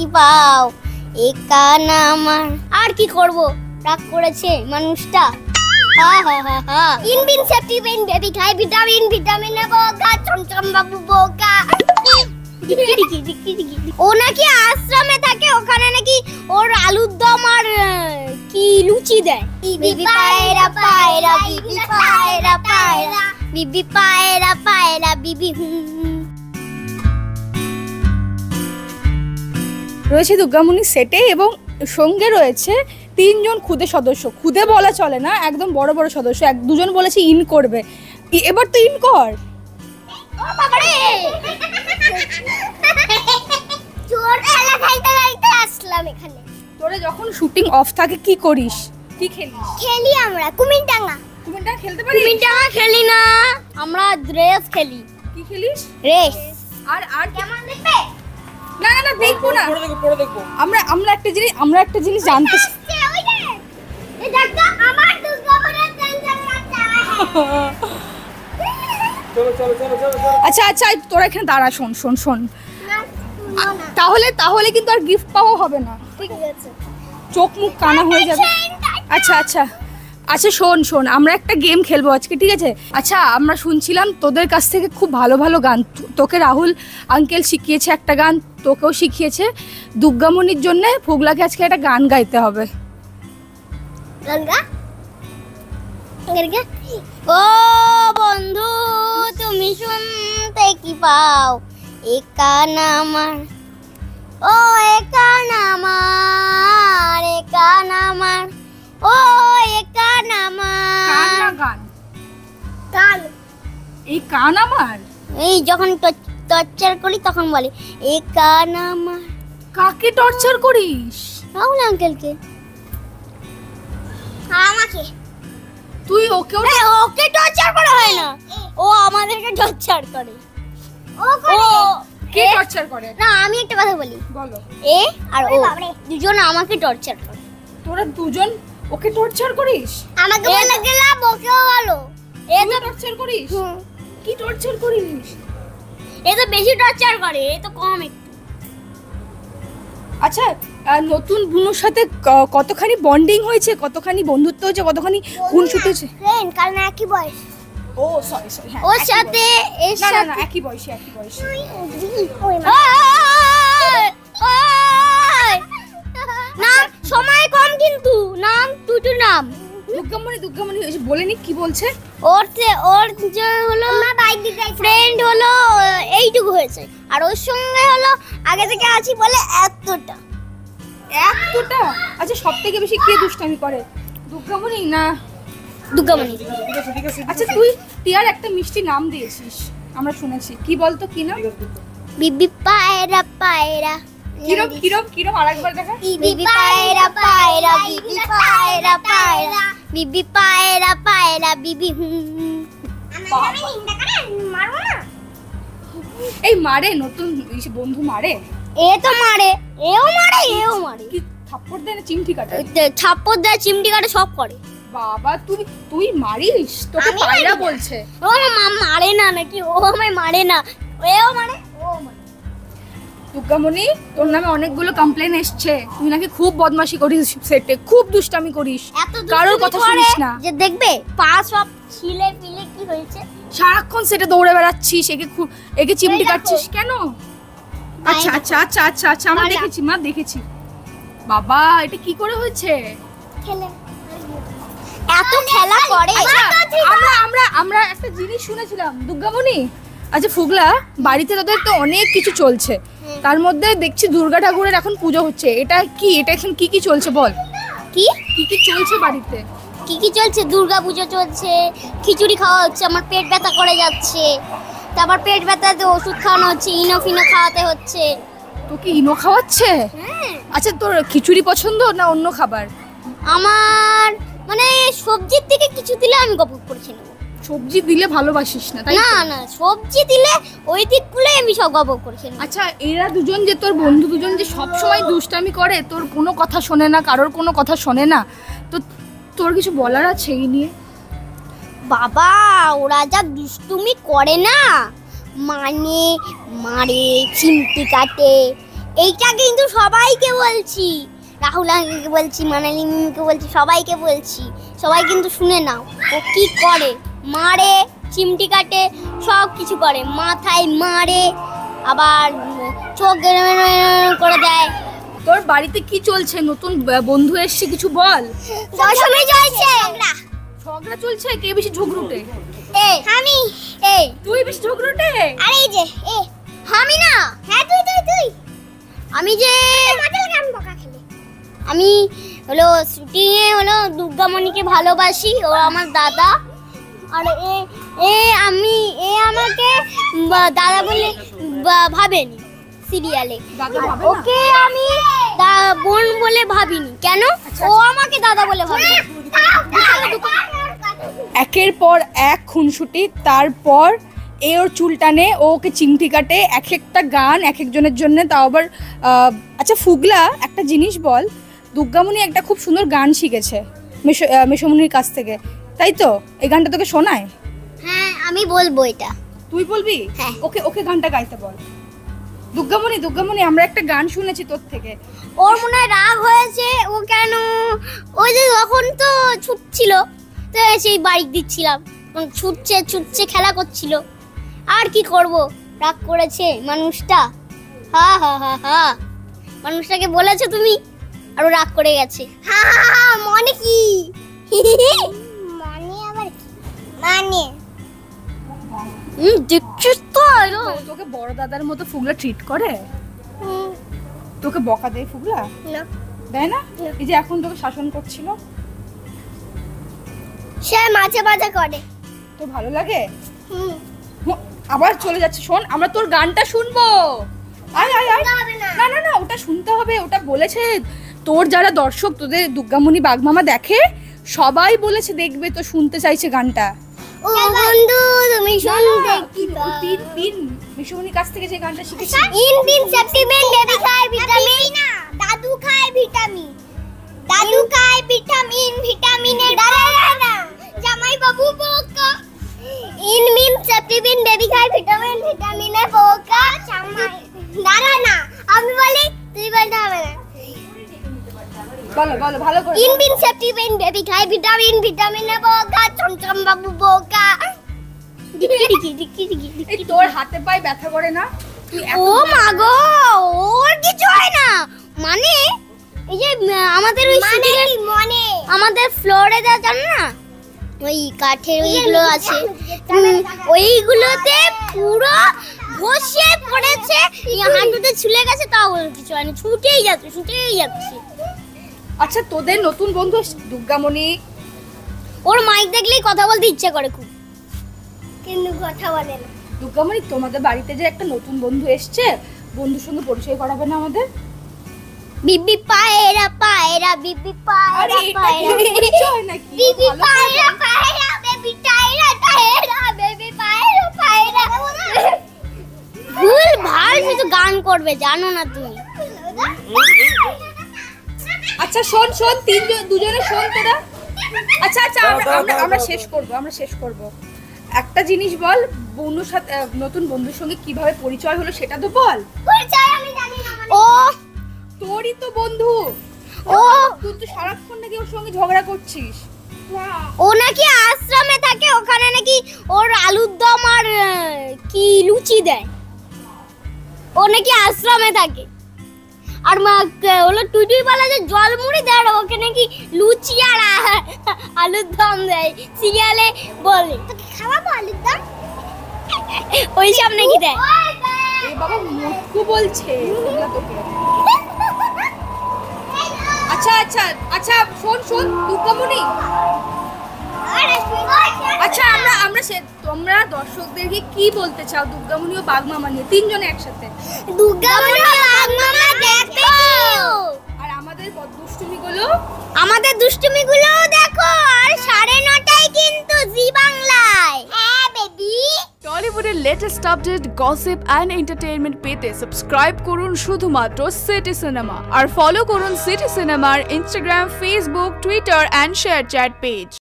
কি পাও এ কান আমার। আর কি করব, রাগ করেছে মানুষটা। ইনভিনসেপ্টিভ ইন বেবি খাই ভিটামিন ভিটামিনে বোকা চমচম বাবু বোকা। ও নাকি আশ্রমে থাকে, ওখানে নাকি ওর আলুর দম আর কি লুচি দেয়। বিবি পায়রা পায়রা বিবি পায়রা পায়রা বিবি পায়রা পায়রা বিবি। রয়েছে দুর্গামণি সেটে এবং সঙ্গে রয়েছে 3 জন খুদে সদস্য। খুদে বলা চলে না, একদম বড় বড় সদস্য। দুজন বলেছে ইন করবে, এবার তো ইন কর। ও বাবা রে, জোর খেলা খেলতে খেলতে আসলাম এখানে। তোরা যখন শুটিং অফ থাকে কি করিস, কি খেলিস? খেলি আমরা কুমিরডাঙ্গা। কুমিরডাঙ্গা খেলতে পারিস? কুমিরডাঙ্গা খেলি না, আমরা রেস খেলি। কি খেলিস? রেস। আর কেমন দেখবে? না না না, দেখবো না, পরে দেখবো। আমরা একটা জিনিস জানতে চাই। ওই যে এই দেখো আমার দুর্গাপুরের টেনশন লাগছে। আচ্ছা আচ্ছা, তোরা এখানে দাঁড়া, শোন। তাহলে কিন্তু আর গিফট পাওয়া হবে না, ঠিক আছে? চোখ মুখ কানা হয়ে যাবে। আচ্ছা শোন, আমরা একটা গেম খেলবো আজকে, ঠিক আছে? আচ্ছা, আমরা শুনছিলাম তোদের কাছ থেকে খুব ভালো ভালো গান। তোকে রাহুল আঙ্কেল শিখিয়েছে একটা গান, তোকেও শিখিয়েছে। দুর্গামণির জন্য ফুগলাকে আজকে একটা গান গাইতে হবে। ও বন্ধু তুমি শুনতে কি পাও এ কান আমার, ও এ কান আমার, এ কান আমার, ও এ কান আমার। গান এই কান আমার, এই যখন টর্চার করি তখন বলে এ কান আমার। কাকে টর্চার করিস? রাহুল আঙ্কেলকে। আমাকে? তুই ওকে টর্চার করা হয় না, ও আমাদেরকে টর্চার করে। কে টর্চার করে? না, আমি একটা কথা বলি, বলো। এ আর ও দুজন আমাকে টর্চার করে। তোরা দুজন ওকে টর্চার করিস? আমাকে বলে গেলাম, ওকেও বলো। এ তো টর্চার করিস? কি টর্চার করিস? এ তো বেশি টর্চার করে, এ তো কম একটু। আচ্ছা, নতুন বুনুর সাথে কতখানি বন্ডিং হয়েছে, কতখানি বন্ধুত্ব হয়েছে, কতখানি খুনসুটি হয়েছে? ফ্রেন্ড, কারণ একই বয়স। ও সরি, হ্যাঁ, ওর সাথে এর সাথে না একই বয়সী। নাম সময় কম, কিন্তু নাম টুটু নাম। দুর্গামণি হয়েছে, বলেনি কি বলছে? ওর যে হলো ফ্রেন্ড হলো এইটুকু হয়েছে, আর ওর সঙ্গে হলো আগে থেকে আছি বলে এতটা। আচ্ছা, সব থেকে বেশি কে দুষ্টামি করে, দুর্গামণি না দুর্গামণি? আচ্ছা, তুই আর একটা মিষ্টি নাম দিয়েছিস, আমরা শুনেছি। কি বলতো, কি নাম? বিবি পায়রা পায়রা। কিরম আরেকবার দেখা। বিবি পায়রা পায়রা বিবি পায়রা পায়রা বিবি পায়রা পায়রা বিবি। এই মারে, নতুন বন্ধু মারে? এ তো মারে, এও মারে। কি থাপ্পড় দেয় না চিমটি কাটে? থাপ্পড় দেয়, চিমটি কাটে, সব করে। বাবা, তুই মারিস? তোকে পায়রা বলছে? ও মারে না নাকি? ও আমায় মারে না, এও মারে, ও মারে। দুর্গামণি, তোর নামে অনেকগুলো কমপ্লেন এসছে, তুই নাকি খুব বদমাশি করিস সেটে, খুব দুষ্টামি করিস, কারোর কথা শুনিস না। যে দেখবে পা সব ছিলে ফিলে কি হয়েছে, সারাক্ষণ সেটে দৌড়ে বেড়াচ্ছিস, একে চিমটি কাটছিস কেন? আচ্ছা, আমরা দেখেছি। বাবা, এটা কি করে হয়েছে? এত খেলা করে। আমরা একটা জিনিস শুনেছিলাম দুর্গামণি। আচ্ছা ফুগলা, বাড়িতে তোদের তো অনেক কিছু চলছে, তার মধ্যে দেখছি দুর্গা ঠাকুরের এখন পুজো হচ্ছে। এটা এখন কি চলছে বল? কি চলছে বাড়িতে? কি চলছে? দুর্গা পুজো চলছে, খিচুড়ি খাওয়া হচ্ছে, আমার পেট ব্যথা করে যাচ্ছে, তারপর পেট ব্যথাতে ওষুধ খাওয়ানো হচ্ছে, ইনো খাওয়াতে হচ্ছে। তোকে ইনো খাওয়াচ্ছে? আচ্ছা, তোর খিচুড়ি পছন্দ না অন্য খাবার? আমার মানে সবজির থেকে কিছু দিলে আমি গপ করে নেব। সবজি দিলে ভালোবাসিস না, তাই? না, সবজি দিলে ওই দিকগুলো আমি সব গপ করে নেব। আচ্ছা, এরা দুজন যে তোর বন্ধু দুজন যে সব সময় দুষ্টামি করে, তোর কোনো কথা শোনে না, কারোর কোনো কথা শোনে না, তো তোর কিছু বলার আছে এই নিয়ে? বাবা, ওরা যা দুষ্টুমি করে না, মানে মারে, চিমটি কাটে, এইটা কিন্তু সবাইকে বলছি, রাহুল আঙ্কেলকে বলছি, মানালি মিমিকে বলছি, সবাইকে বলছি, সবাই কিন্তু শুনে নাও। ও কি করে, মারে, চিমটি কাটে, সব কিছু করে, মাথায় মারে, আবার চোখ করে দেয়। তোর বাড়িতে কি চলছে? নতুন বন্ধু এসছে, কিছু বল। দশমী চলছে, ঝগড়া চলছে। কে বেশি ঝগড়ুটে? আমি। তুই বেশি ঝগড়ুটে? আরে এই যে আমি না। হ্যাঁ তুই আমি যে আমি হলো শুটিংয়ে হলো দুর্গামণিকে ভালোবাসি, ও আমার দাদা। আর আমি আমাকে দাদা বলে ভাবেনি সিরিয়ালে, ওকে আমি বোন বলে ভাবিনি। কেন? ও আমাকে দাদা বলে ভাবে। একের পর এক খুনসুটি, তারপর ওর চুল টানে, ওকে চিমটি কাটে, এক একটা গান এক একজনের জন্য, তাও আবার আচ্ছা ফুগলা, একটা জিনিস বল, দুর্গামণি একটা খুব সুন্দর গান শিখেছে মেশোমণির কাছ থেকে, তাই তো? এই গানটা তোকে শোনায়? হ্যাঁ আমি বলবো এটা। তুই বলবি? হ্যাঁ। ওকে গানটা গাইতে বল। দুর্গামণি আমরা একটা গান শুনেছি তোর থেকে। ওর মনে হয় রাগ হয়েছে। ও কেন, ওই যে তখন তো ছুটছিল, তো সেই বাইক দিচ্ছিলাম, ছুটছে খেলা করছিল। আর কি করব, রাগ করেছে মানুষটা। হা হা হা হা, মানুষটাকে বলেছো তুমি, আর রাগ করে গেছে। হা হা হা, মানে কি? মানে আবার কি মানে? দেখছিস তো, তোকে বড় দাদার মতো ফুগলা ট্রিট করে? তোকে বকা দেয় ফুগলা? না দেয় না? এই যে এখন তোকে শাসন করছিল, সে মাঝে মাঝে করে। তোর ভালো লাগে? আবার চলে যাচ্ছে। শোন, আমরা তোর গানটা শুনবো। আয় আয় আয়। না ওটা শুনতে হবে। ওটা বলেছে তোর যারা দর্শক, তোদের দুর্গামণি বাগমামা দেখে, সবাই বলেছে দেখবে, তো শুনতে চাইছে গানটা। ও বন্ধু তুমি শুনতে কি পিন মেশোমণির কাছ থেকে যে গানটা শিখেছি। ইন সাপ্লিমেন্ট বেবি খায় ভিটামিন, না দাদু খায় ভিটামিন, ভিটামিনে ডালে না জামাই বাবু বোকা। ইন সাপ্লিমেন্ট বেবি খায় ভিটামিনে বোকা জামাই ডালে না। আমি বলি, তুই বলতে হবে না। বলো ভালো করে। ইন সাপ্লিমেন্ট বেবি খায় ভিটামিনে বোকা চমচম বাবু বোকা। এই তোর হাতে পায়ে ব্যথা করে না? ও মা গো, ওর কিছু হয় না। মানে এই যে আমাদের ওই মানে আমাদের ফ্লোরে যা জানো না, ওই কাঠের ওইগুলো আছে, ওইগুলোতে পুরো ঘষে পড়েছে, হাঁটুতে ছুলে গেছে, তাও কিছু হয়নি, ছুটেই যাচ্ছে। আচ্ছা তোদের নতুন বন্ধু দুর্গামণি, ওর মাইক দেখলেই কথা বলতে ইচ্ছে করে খুব, কিন্তু কথা বলে না। দুর্গামণি, তোমাদের বাড়িতে যে একটা নতুন বন্ধু এসছে, বন্ধুর সঙ্গে পরিচয় করাবে না আমাদের? বিবি পায়রা পায়রা, বিবি পায়রা পায়রা, পরিচয় নাকি? বিবি পায়রা পায়রা, বেবি টায়রা টায়রা, বেবি পায়রা পায়রা। ভুল ভাল শুধু গান করবে, জানো না তুমি? আচ্ছা শোন দুজনে শোন তোরা। আচ্ছা আমরা শেষ করব। একটা জিনিস বল, বন্ধুর সাথে নতুন বন্ধুর সঙ্গে কিভাবে পরিচয় হলো সেটা তো বল। পরিচয় আমি জানি না। ও তোরই তো বন্ধু। ও তুই তো সারাক্ষণ নাকি ওর সঙ্গে ঝগড়া করছিস। ও নাকি আশ্রমে থাকে, ওখানে নাকি ওর আলুর দম আর কি লুচি দেয়। ও নাকি আশ্রমে থাকে, আর হলো টুটুই বলে যে জল মুড়ি দেয়, ওকে নাকি লুচি আর আলুর দম দেয়। সিরিয়ালে বলে তোকে খাওয়াবো আলুর দম, ওই সব নাকি দেয়। এই বাবা মুখু বলছে তোকে। আচ্ছা শোন দুর্গামণি, আচ্ছা তোমরা দর্শকদেরকে কি বলতে চাও দুর্গামণি ও বাগমামা নিয়ে, তিনজনে একসাথে? দুর্গামণি ও বাগমামা দেখো, আর আমাদের দুষ্টুমিগুলো দেখো, আর 9:30টায় কিন্তু জি বাংলায়। হ্যাঁ বেবি। টলিউডের latest update, gossip and entertainment পেতে সাবস্ক্রাইব করুন শুধুমাত্র সিটি সিনেমা, আর ফলো করুন সিটি সিনেমার Instagram, Facebook, Twitter and ShareChat page.